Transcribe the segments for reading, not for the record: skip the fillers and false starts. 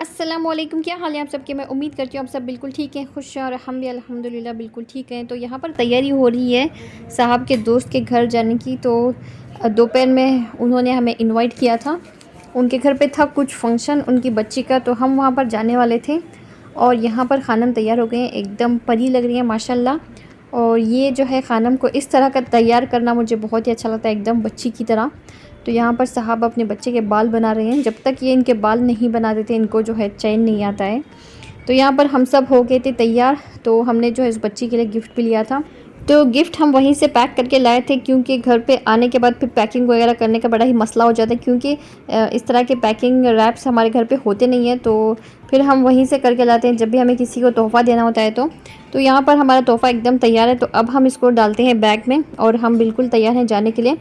अस्सलामुअलैकुम, क्या हाल है आप सबके। मैं उम्मीद करती हूँ आप सब बिल्कुल ठीक हैं, खुश हैं और हम भी अल्हम्दुलिल्लाह बिल्कुल ठीक हैं। तो यहाँ पर तैयारी हो रही है साहब के दोस्त के घर जाने की। तो दोपहर में उन्होंने हमें इनवाइट किया था, उनके घर पे था कुछ फंक्शन उनकी बच्ची का, तो हम वहाँ पर जाने वाले थे। और यहाँ पर खानम तैयार हो गए हैं, एकदम परी लग रही है माशाल्लाह। और ये जो है खानम को इस तरह का तैयार करना मुझे बहुत ही अच्छा लगता है, एकदम बच्ची की तरह। तो यहाँ पर साहब अपने बच्चे के बाल बना रहे हैं। जब तक ये इनके बाल नहीं बना देते इनको जो है चैन नहीं आता है। तो यहाँ पर हम सब हो गए थे तैयार। तो हमने जो है इस बच्ची के लिए गिफ्ट भी लिया था। तो गिफ्ट हम वहीं से पैक करके लाए थे, क्योंकि घर पे आने के बाद फिर पैकिंग वगैरह करने का बड़ा ही मसला हो जाता है, क्योंकि इस तरह के पैकिंग रैप्स हमारे घर पे होते नहीं हैं। तो फिर हम वहीं से करके लाते हैं जब भी हमें किसी को तोहफ़ा देना होता है। तो यहाँ पर हमारा तोहफ़ा एकदम तैयार है। तो अब हम इसको डालते हैं बैग में और हम बिल्कुल तैयार हैं जाने के लिए।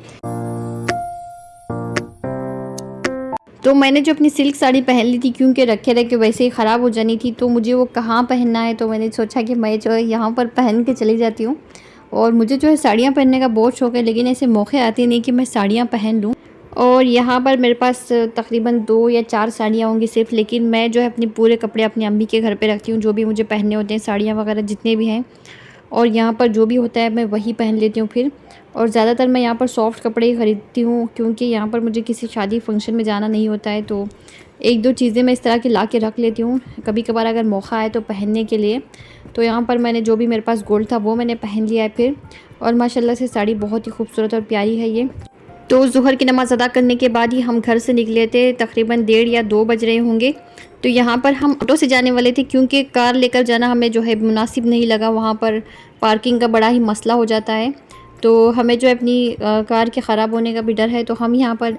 तो मैंने जो अपनी सिल्क साड़ी पहन ली थी, क्योंकि रखे रखे वैसे ही ख़राब हो जानी थी, तो मुझे वो कहाँ पहनना है। तो मैंने सोचा कि मैं जो है यहाँ पर पहन के चली जाती हूँ। और मुझे जो है साड़ियाँ पहनने का बहुत शौक़ है, लेकिन ऐसे मौके आते नहीं कि मैं साड़ियाँ पहन लूँ। और यहाँ पर मेरे पास तकरीबन 2 या 4 साड़ियाँ होंगी सिर्फ, लेकिन मैं जो है अपने पूरे कपड़े अपनी अम्मी के घर पे रखती हूँ, जो भी मुझे पहनने होते हैं, साड़ियाँ वगैरह जितने भी हैं। और यहाँ पर जो भी होता है मैं वही पहन लेती हूँ फिर। और ज़्यादातर मैं यहाँ पर सॉफ्ट कपड़े ही ख़रीदती हूँ, क्योंकि यहाँ पर मुझे किसी शादी फंक्शन में जाना नहीं होता है। तो एक दो चीज़ें मैं इस तरह की ला के रख लेती हूँ, कभी कभार अगर मौका आए तो पहनने के लिए। तो यहाँ पर मैंने जो भी मेरे पास गोल्ड था वो मैंने पहन लिया है फिर। और माशाल्लाह से साड़ी बहुत ही खूबसूरत और प्यारी है ये। तो ज़ुहर की नमाज़ अदा करने के बाद ही हम घर से निकले थे, तकरीबन 1:30 या 2 बज रहे होंगे। तो यहाँ पर हम ऑटो से जाने वाले थे, क्योंकि कार लेकर जाना हमें जो है मुनासिब नहीं लगा, वहाँ पर पार्किंग का बड़ा ही मसला हो जाता है। तो हमें जो है अपनी कार के ख़राब होने का भी डर है, तो हम यहाँ पर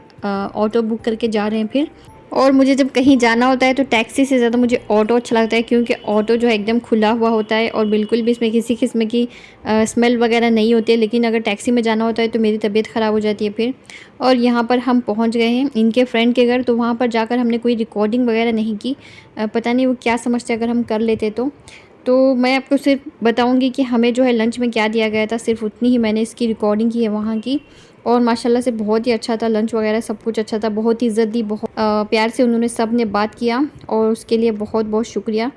ऑटो बुक करके जा रहे हैं फिर। और मुझे जब कहीं जाना होता है तो टैक्सी से ज़्यादा मुझे ऑटो अच्छा लगता है, क्योंकि ऑटो जो है एकदम खुला हुआ होता है और बिल्कुल भी इसमें किसी किस्म की स्मेल वगैरह नहीं होती है। लेकिन अगर टैक्सी में जाना होता है तो मेरी तबीयत ख़राब हो जाती है फिर। और यहाँ पर हम पहुँच गए हैं इनके फ्रेंड के घर। तो वहाँ पर जाकर हमने कोई रिकॉर्डिंग वगैरह नहीं की, पता नहीं वो क्या समझते अगर हम कर लेते तो मैं आपको सिर्फ बताऊंगी कि हमें जो है लंच में क्या दिया गया था, सिर्फ उतनी ही मैंने इसकी रिकॉर्डिंग की है वहाँ की। और माशाल्लाह से बहुत ही अच्छा था लंच वगैरह, सब कुछ अच्छा था, बहुत ही इज़्ज़त दी, बहुत प्यार से उन्होंने सब ने बात किया और उसके लिए बहुत बहुत शुक्रिया।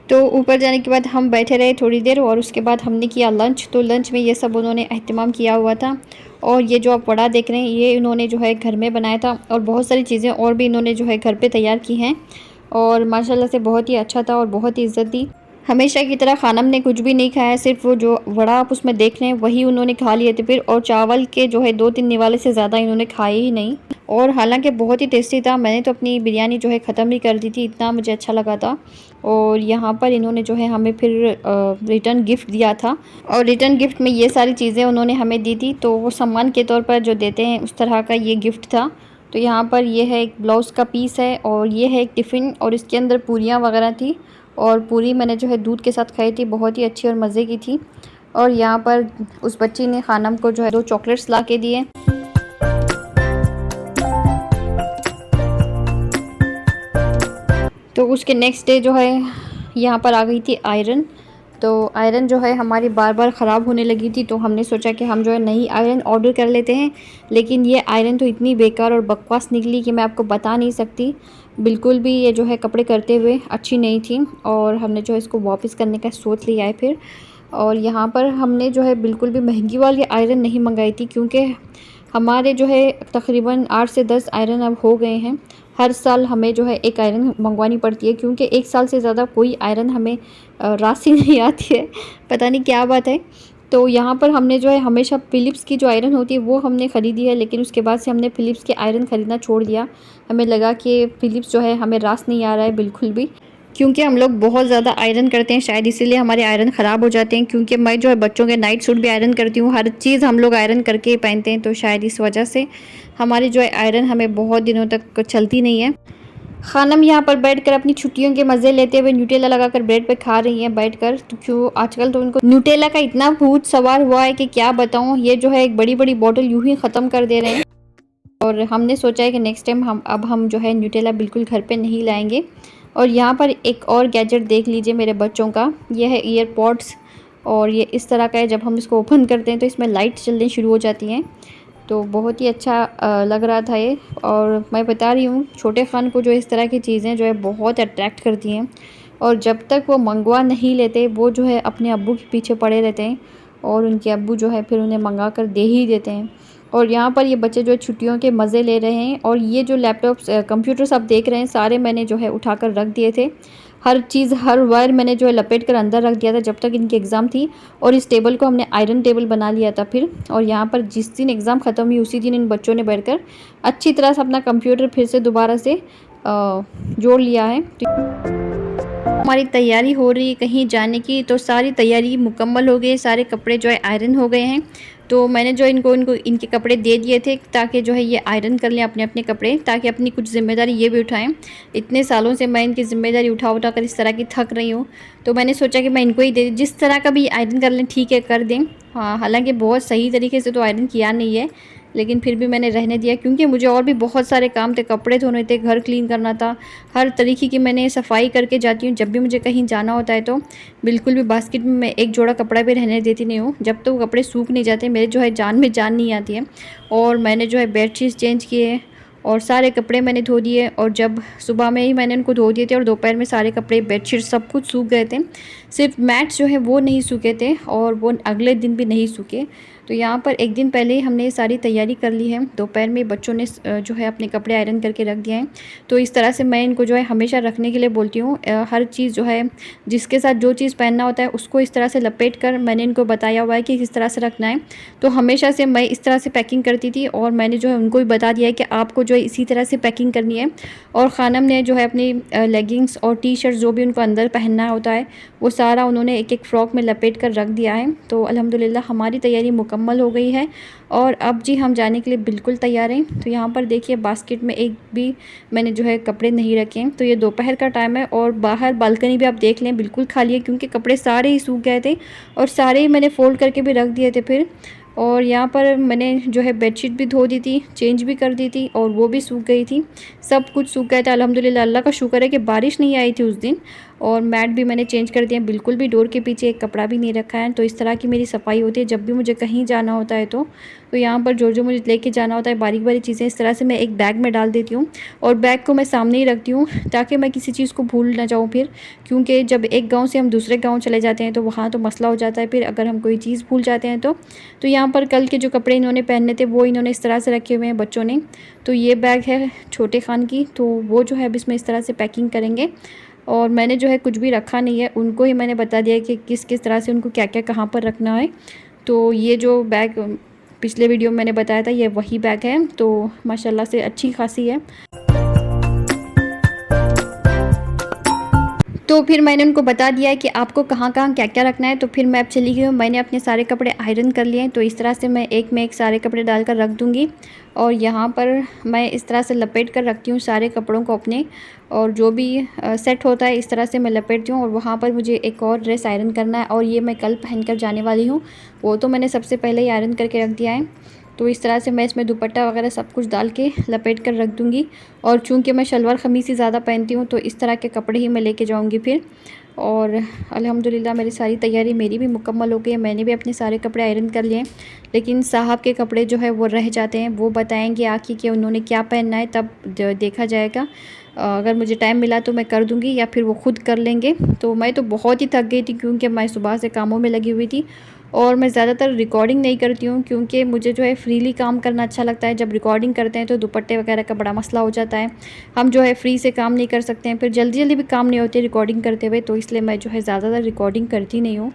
तो ऊपर जाने के बाद हम बैठे रहे थोड़ी देर और उसके बाद हमने किया लंच। तो लंच में ये सब उन्होंने अहतमाम किया हुआ था। और ये जो आप वड़ा देख रहे हैं ये इन्होंने जो है घर में बनाया था, और बहुत सारी चीज़ें और भी इन्होंने जो है घर पे तैयार की हैं। और माशाल्लाह से बहुत ही अच्छा था और बहुत ही इज़्ज़त दी। हमेशा की तरह खानम ने कुछ भी नहीं खाया, सिर्फ वो जो वड़ा आप उसमें देख रहे हैं वही उन्होंने खा लिए थे फिर। और चावल के जो है 2-3 निवाले से ज़्यादा इन्होंने खाए ही नहीं। और हालांकि बहुत ही टेस्टी था, मैंने तो अपनी बिरयानी जो है ख़त्म ही कर दी थी, इतना मुझे अच्छा लगा था। और यहाँ पर इन्होंने जो है हमें फिर रिटर्न गिफ्ट दिया था, और रिटर्न गिफ्ट में ये सारी चीज़ें उन्होंने हमें दी थी। तो वो सम्मान के तौर पर जो देते हैं उस तरह का ये गिफ्ट था। तो यहाँ पर ये है एक ब्लाउज़ का पीस है, और ये है एक टिफ़िन, और इसके अंदर पूरियाँ वगैरह थी। और पूरी मैंने जो है दूध के साथ खाई थी, बहुत ही अच्छी और मज़े की थी। और यहाँ पर उस बच्ची ने खानम को जो है 2 चॉकलेट्स ला के दिए। तो उसके नेक्स्ट डे जो है यहाँ पर आ गई थी आयरन। तो आयरन जो है हमारी बार बार ख़राब होने लगी थी, तो हमने सोचा कि हम जो है नई आयरन ऑर्डर कर लेते हैं। लेकिन ये आयरन तो इतनी बेकार और बकवास निकली कि मैं आपको बता नहीं सकती। बिल्कुल भी ये जो है कपड़े करते हुए अच्छी नहीं थी, और हमने जो है इसको वापस करने का सोच लिया है फिर। और यहाँ पर हमने जो है बिल्कुल भी महंगी वाली आयरन नहीं मंगाई थी, क्योंकि हमारे जो है तकरीबन 8 से 10 आयरन अब हो गए हैं। हर साल हमें जो है एक आयरन मंगवानी पड़ती है, क्योंकि एक साल से ज़्यादा कोई आयरन हमें राशि नहीं आती है, पता नहीं क्या बात है। तो यहाँ पर हमने जो है हमेशा फ़िलिप्स की जो आयरन होती है वो हमने ख़रीदी है, लेकिन उसके बाद से हमने फ़िलिप्स के आयरन ख़रीदना छोड़ दिया। हमें लगा कि फ़िलिप्स जो है हमें रास नहीं आ रहा है बिल्कुल भी, क्योंकि हम लोग बहुत ज़्यादा आयरन करते हैं, शायद इसीलिए हमारे आयरन ख़राब हो जाते हैं। क्योंकि मैं जो है बच्चों के नाइट सूट भी आयरन करती हूँ, हर चीज़ हम लोग आयरन करके ही पहनते हैं, तो शायद इस वजह से हमारी जो है आयरन हमें बहुत दिनों तक चलती नहीं है। खानम यहाँ पर बैठकर अपनी छुट्टियों के मज़े लेते हुए न्यूटेला लगाकर ब्रेड पे खा रही हैं बैठकर। तो क्यों आजकल तो उनको न्यूटेला का इतना भूत सवार हुआ है कि क्या बताऊँ। ये जो है एक बड़ी बड़ी बॉटल यूं ही ख़त्म कर दे रहे हैं। और हमने सोचा है कि नेक्स्ट टाइम हम जो है न्यूटेला बिल्कुल घर पे नहीं लाएंगे। और यहाँ पर एक और गैजेट देख लीजिए मेरे बच्चों का, यह है ईयरपॉड्स। और ये इस तरह का है, जब हम इसको ओपन करते हैं तो इसमें लाइट चलनी शुरू हो जाती हैं। तो बहुत ही अच्छा लग रहा था ये। और मैं बता रही हूँ, छोटे खान को जो इस तरह की चीज़ें जो है बहुत अट्रैक्ट करती हैं, और जब तक वो मंगवा नहीं लेते वो जो है अपने अब्बू के पीछे पड़े रहते हैं, और उनके अब्बू जो है फिर उन्हें मंगा कर दे ही देते हैं। और यहाँ पर ये बच्चे जो है छुट्टियों के मज़े ले रहे हैं। और ये जो लैपटॉप्स कंप्यूटर्स आप देख रहे हैं, सारे मैंने जो है उठा कर रख दिए थे। हर चीज़, हर वायर मैंने जो है लपेट कर अंदर रख दिया था जब तक इनकी एग्ज़ाम थी। और इस टेबल को हमने आयरन टेबल बना लिया था फिर। और यहाँ पर जिस दिन एग्ज़ाम ख़त्म हुई उसी दिन इन बच्चों ने बैठकर अच्छी तरह से अपना कंप्यूटर फिर से दोबारा से जोड़ लिया है। हमारी तैयारी हो रही है कहीं जाने की, तो सारी तैयारी मुकम्मल हो गई, सारे कपड़े जो है आयरन हो गए हैं। तो मैंने जो इनको इनको इनके कपड़े दे दिए थे ताकि जो है ये आयरन कर लें अपने अपने कपड़े, ताकि अपनी कुछ ज़िम्मेदारी ये भी उठाएं। इतने सालों से मैं इनकी ज़िम्मेदारी उठा उठा कर इस तरह की थक रही हूँ, तो मैंने सोचा कि मैं इनको ही दे, जिस तरह का भी आयरन कर लें ठीक है, कर दें। हाँ, हालांकि बहुत सही तरीके से तो आयरन किया नहीं है, लेकिन फिर भी मैंने रहने दिया, क्योंकि मुझे और भी बहुत सारे काम थे, कपड़े धोने थे, घर क्लीन करना था, हर तरीके की मैंने सफाई करके जाती हूँ जब भी मुझे कहीं जाना होता है। तो बिल्कुल भी बास्केट में मैं एक जोड़ा कपड़ा भी रहने देती नहीं हूँ, जब तक तो वो कपड़े सूख नहीं जाते मेरे जो है जान में जान नहीं आती है। और मैंने जो है बेडशीट चेंज किए और सारे कपड़े मैंने धो दिए, और जब सुबह में ही मैंने उनको धो दिए थे, और दोपहर में सारे कपड़े, बेडशीट सब कुछ सूख गए थे। सिर्फ मैट्स जो है वो नहीं सूखे थे, और वो अगले दिन भी नहीं सूखे। तो यहाँ पर एक दिन पहले ही हमने ये सारी तैयारी कर ली है। दोपहर में बच्चों ने जो है अपने कपड़े आयरन करके रख दिए हैं। तो इस तरह से मैं इनको जो है हमेशा रखने के लिए बोलती हूँ। हर चीज़ जो है, जिसके साथ जो चीज़ पहनना होता है उसको इस तरह से लपेट कर मैंने इनको बताया हुआ है कि किस तरह से रखना है। तो हमेशा से मैं इस तरह से पैकिंग करती थी, और मैंने जो है उनको भी बता दिया है कि आपको जो है इसी तरह से पैकिंग करनी है। और खानम ने जो है अपनी लेगिंग्स और टी शर्ट जो भी उनको अंदर पहनना होता है वो सारा उन्होंने एक एक फ़्रॉक में लपेट कर रख दिया है। तो अल्हम्दुलिल्लाह हमारी तैयारी मुकम्मल हो गई है, और अब जी हम जाने के लिए बिल्कुल तैयार हैं। तो यहाँ पर देखिए बास्केट में एक भी मैंने जो है कपड़े नहीं रखे हैं। तो ये दोपहर का टाइम है, और बाहर बालकनी भी आप देख लें बिल्कुल खाली है, क्योंकि कपड़े सारे ही सूख गए थे, और सारे ही मैंने फ़ोल्ड करके भी रख दिए थे फिर। और यहाँ पर मैंने जो है बेडशीट भी धो दी थी, चेंज भी कर दी थी, और वो भी सूख गई थी, सब कुछ सूख गया था अल्हम्दुलिल्लाह। अल्लाह का शुक्र है कि बारिश नहीं आई थी उस दिन। और मैट भी मैंने चेंज कर दिया, बिल्कुल भी डोर के पीछे एक कपड़ा भी नहीं रखा है। तो इस तरह की मेरी सफाई होती है जब भी मुझे कहीं जाना होता है। तो यहाँ पर जो जो मुझे लेके जाना होता है, बारीक बारीक चीज़ें इस तरह से मैं एक बैग में डाल देती हूँ, और बैग को मैं सामने ही रखती हूँ ताकि मैं किसी चीज़ को भूल ना जाऊँ फिर। क्योंकि जब एक गाँव से हम दूसरे गाँव चले जाते हैं तो वहाँ तो मसला हो जाता है फिर, अगर हम कोई चीज़ भूल जाते हैं तो यहाँ पर कल के जो कपड़े इन्होंने पहनने थे वो इन्होंने इस तरह से रखे हुए हैं बच्चों ने। तो ये बैग है छोटे खान की, तो वो जो है अब इसमें इस तरह से पैकिंग करेंगे। और मैंने जो है कुछ भी रखा नहीं है, उनको ही मैंने बता दिया कि किस किस तरह से उनको क्या क्या कहाँ पर रखना है। तो ये जो बैग पिछले वीडियो में मैंने बताया था, ये वही बैग है। तो माशाल्लाह से अच्छी खासी है। तो फिर मैंने उनको बता दिया है कि आपको कहाँ कहाँ क्या क्या रखना है। तो फिर मैं अब चली गई हूँ, मैंने अपने सारे कपड़े आयरन कर लिए हैं। तो इस तरह से मैं एक में एक सारे कपड़े डालकर रख दूँगी, और यहाँ पर मैं इस तरह से लपेट कर रखती हूँ सारे कपड़ों को अपने, और जो भी सेट होता है इस तरह से मैं लपेटती हूँ। और वहाँ पर मुझे एक और ड्रेस आयरन करना है, और ये मैं कल पहन कर जाने वाली हूँ, वो तो मैंने सबसे पहले ही आयरन करके रख दिया है। तो इस तरह से मैं इसमें दुपट्टा वगैरह सब कुछ डाल के लपेट कर रख दूँगी। और चूँकि मैं शलवार क़मीज़ ही ज़्यादा पहनती हूँ तो इस तरह के कपड़े ही मैं लेके जाऊँगी फिर। और अल्हम्दुलिल्लाह मेरी सारी तैयारी मेरी भी मुकम्मल हो गई है, मैंने भी अपने सारे कपड़े आयरन कर लिए हैं। लेकिन साहब के कपड़े जो है वो रह जाते हैं, वो बताएंगे आके कि उन्होंने क्या पहनना है, तब देखा जाएगा। अगर मुझे टाइम मिला तो मैं कर दूँगी, या फिर वो खुद कर लेंगे। तो मैं तो बहुत ही थक गई थी, क्योंकि मैं सुबह से कामों में लगी हुई थी, और मैं ज़्यादातर रिकॉर्डिंग नहीं करती हूँ, क्योंकि मुझे जो है फ्रीली काम करना अच्छा लगता है। जब रिकॉर्डिंग करते हैं तो दुपट्टे वगैरह का बड़ा मसला हो जाता है, हम जो है फ्री से काम नहीं कर सकते हैं, फिर जल्दी जल्दी भी काम नहीं होते रिकॉर्डिंग करते हुए। तो इसलिए मैं जो है ज़्यादातर रिकॉर्डिंग करती नहीं हूँ।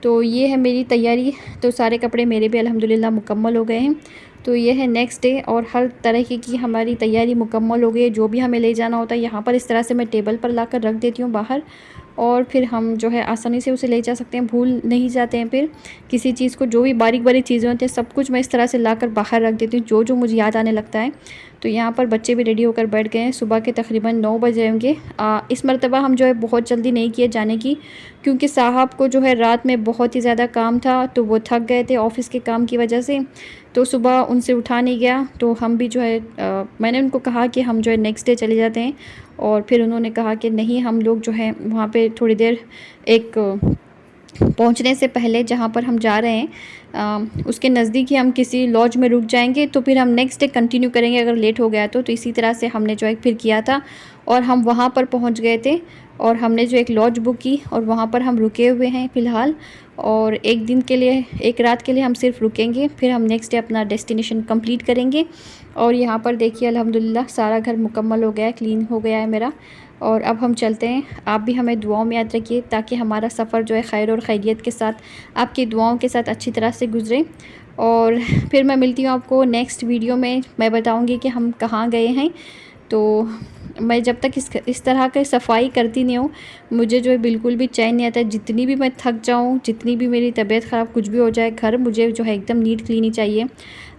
तो ये है मेरी तैयारी। तो सारे कपड़े मेरे भी अल्हम्दुलिल्लाह मुकम्मल हो गए हैं। तो ये है नेक्स्ट डे, और हर तरह की हमारी तैयारी मुकम्मल हो गई है। जो भी हमें ले जाना होता है यहाँ पर इस तरह से मैं टेबल पर लाकर रख देती हूँ बाहर, और फिर हम जो है आसानी से उसे ले जा सकते हैं, भूल नहीं जाते हैं फिर किसी चीज़ को। जो भी बारीक बारीक चीज़ें होती हैं सब कुछ मैं इस तरह से लाकर बाहर रख देती हूँ, जो जो मुझे याद आने लगता है। तो यहाँ पर बच्चे भी रेडी होकर बैठ गए हैं। सुबह के तकरीबन 9 बज रहे होंगे। इस मरतबा हम जो है बहुत जल्दी नहीं किए जाने की, क्योंकि साहब को जो है रात में बहुत ही ज़्यादा काम था, तो वो थक गए थे ऑफ़िस के काम की वजह से। तो सुबह उनसे उठा नहीं गया, तो हम भी जो है मैंने उनको कहा कि हम जो है नेक्स्ट डे चले जाते हैं, और फिर उन्होंने कहा कि नहीं, हम लोग जो है वहाँ पे थोड़ी देर एक पहुंचने से पहले जहाँ पर हम जा रहे हैं उसके नज़दीक ही हम किसी लॉज में रुक जाएंगे, तो फिर हम नेक्स्ट डे कंटिन्यू करेंगे अगर लेट हो गया तो इसी तरह से हमने जो है फिर किया था, और हम वहाँ पर पहुँच गए थे और हमने जो एक लॉज बुक की और वहाँ पर हम रुके हुए हैं फ़िलहाल। और एक दिन के लिए, एक रात के लिए हम सिर्फ रुकेंगे, फिर हम नेक्स्ट डे अपना डेस्टिनेशन कंप्लीट करेंगे। और यहाँ पर देखिए अल्हम्दुलिल्लाह सारा घर मुकम्मल हो गया है, क्लीन हो गया है मेरा। और अब हम चलते हैं। आप भी हमें दुआओं में याद रखिए ताकि हमारा सफ़र जो है खैर और खैरियत के साथ, आपकी दुआओं के साथ अच्छी तरह से गुज़रे। और फिर मैं मिलती हूँ आपको नेक्स्ट वीडियो में, मैं बताऊँगी कि हम कहाँ गए हैं। तो मैं जब तक इस तरह की सफाई करती नहीं हूँ, मुझे जो है बिल्कुल भी चैन नहीं आता है। जितनी भी मैं थक जाऊँ, जितनी भी मेरी तबीयत ख़राब कुछ भी हो जाए, घर मुझे जो है एकदम नीट क्लीन ही चाहिए।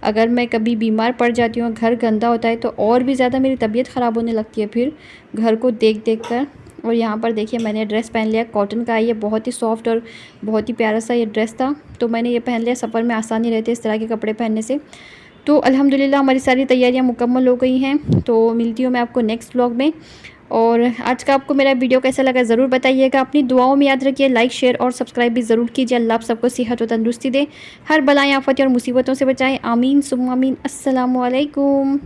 अगर मैं कभी बीमार पड़ जाती हूँ, घर गंदा होता है, तो और भी ज़्यादा मेरी तबीयत ख़राब होने लगती है फिर घर को देख देख कर। और यहाँ पर देखिए मैंने ड्रेस पहन लिया, कॉटन का है ये, बहुत ही सॉफ्ट और बहुत ही प्यारा सा ये ड्रेस था, तो मैंने ये पहन लिया। सफ़र में आसानी रहती है इस तरह के कपड़े पहनने से। तो अल्हम्दुलिल्लाह हमारी सारी तैयारियां मुकम्मल हो गई हैं। तो मिलती हूँ मैं आपको नेक्स्ट व्लॉग में। और आज का आपको मेरा वीडियो कैसा लगा ज़रूर बताइएगा। अपनी दुआओं में याद रखिए, लाइक शेयर और सब्सक्राइब भी ज़रूर कीजिए। अल्लाह आप सबको सेहत और तंदुरुस्ती दे, हर बलाएं आफत और मुसीबतों से बचाएं। आमीन सुम्मा आमीन। अस्सलामु अलैकुम।